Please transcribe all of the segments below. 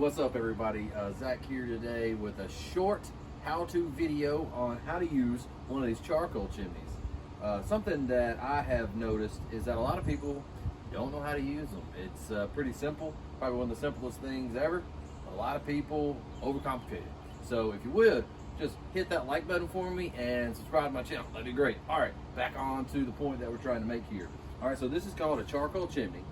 what's up everybody? Zach here today with a short how-to video on how to use one of these charcoal chimneys. Something that I have noticed is that a lot of people don't know how to use them. It's pretty simple, probably one of the simplest things ever. A lot of people overcomplicate it. So if you would, just hit that like button for me and subscribe to my channel. That'd be great. All right, back on to the point that we're trying to make here. All right, so this is called a charcoal chimney.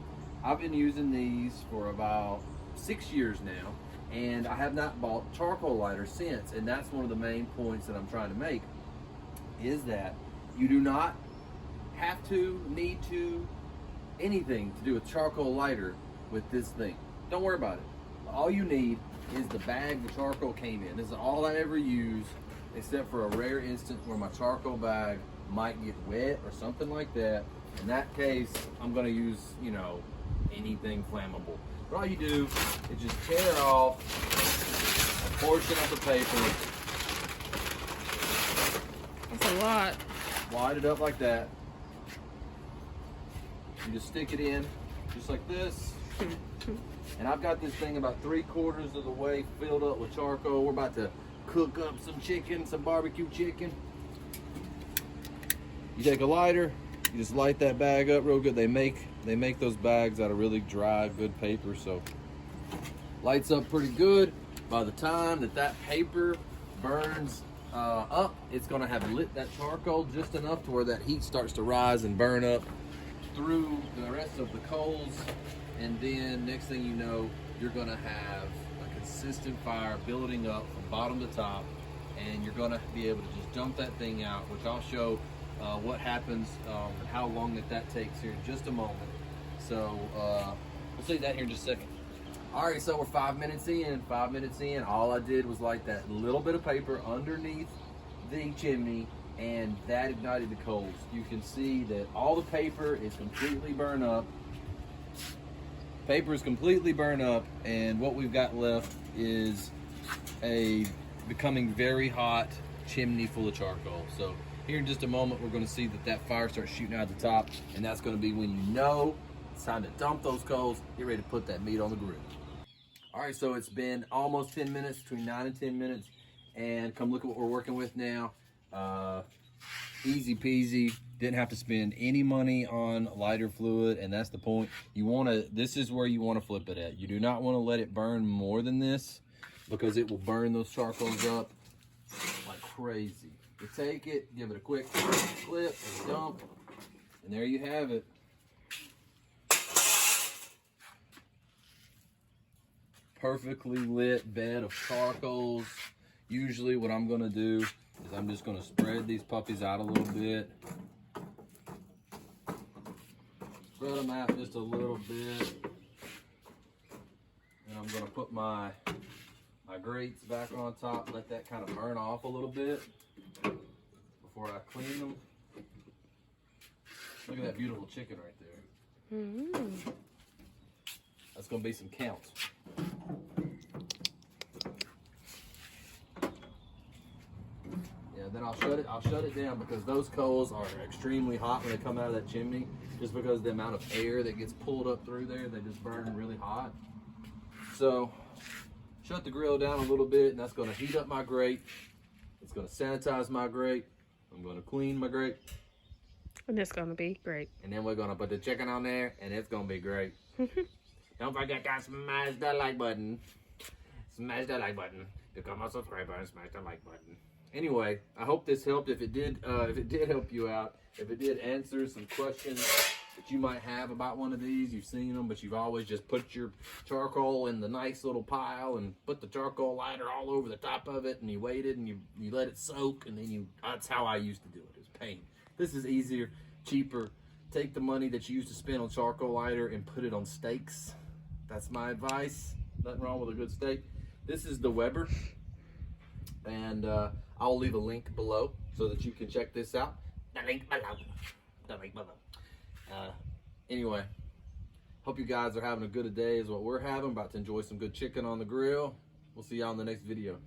I've been using these for about 6 years now, and I have not bought charcoal lighter since. And that's one of the main points that I'm trying to make, is that you do not have to, need to, anything to do with charcoal lighter with this thing. Don't worry about it. All you need is the bag the charcoal came in. This is all I ever use, except for a rare instance where my charcoal bag might get wet or something like that. In that case, I'm gonna use, you know, anything flammable. But all you do is just tear off a portion of the paper. That's a lot. Wide it up like that. You just stick it in, just like this. And I've got this thing about 3/4 of the way filled up with charcoal. We're about to cook up some chicken, some barbecue chicken. You take a lighter, you just light that bag up real good. They make those bags out of really dry, good paper, so lights up pretty good. By the time that paper burns up, it's gonna have lit that charcoal just enough to where that heat starts to rise and burn up through the rest of the coals. And then next thing you know, you're gonna have a consistent fire building up from bottom to top, and you're gonna be able to just dump that thing out, which I'll show what happens and how long that takes here in just a moment. So we'll see that here in just a second. All right, so we're 5 minutes in. 5 minutes in, all I did was light that little bit of paper underneath the chimney, and that ignited the coals. You can see that all the paper is completely burned up. Paper is completely burned up, and what we've got left is a becoming very hot chimney full of charcoal. So here in just a moment, we're gonna see that fire starts shooting out the top, and that's gonna be when you know it's time to dump those coals, get ready to put that meat on the grill. All right, so it's been almost 10 minutes, between 9 and 10 minutes, and come look at what we're working with now. Easy peasy, didn't have to spend any money on lighter fluid, and that's the point. This is where you wanna flip it at. You do not wanna let it burn more than this, because it will burn those charcoals up like crazy. You take it, give it a quick flip and dump, and there you have it. Perfectly lit bed of charcoals. Usually what I'm gonna do is I'm just gonna spread these puppies out a little bit. Spread them out just a little bit. And I'm gonna put my grates back on top, let that kind of burn off a little bit before I clean them. Look at that beautiful chicken right there. Mm-hmm. That's gonna be some counts. Then I'll shut it down, because those coals are extremely hot when they come out of that chimney, just because of the amount of air that gets pulled up through there. They just burn really hot. So shut the grill down a little bit, and that's going to heat up my grate. It's going to sanitize my grate. I'm going to clean my grate, And it's going to be great. and then we're going to put the chicken on there, and it's going to be great. Don't forget to smash that like button. Smash that like button. Become a subscriber and smash the like button. Anyway, I hope this helped. If it did help you out, if it did answer some questions that you might have about one of these, you've seen them, but you've always just put your charcoal in the nice little pile and put the charcoal lighter all over the top of it, and you waited and you let it soak, and then that's how I used to do it. It's pain. This is easier, cheaper. Take the money that you used to spend on charcoal lighter and put it on steaks. That's my advice. Nothing wrong with a good steak. This is the Weber, and I'll leave a link below so that you can check this out. The link below. The link below. Anyway, hope you guys are having a good day as what we're having. About to enjoy some good chicken on the grill. We'll see y'all in the next video.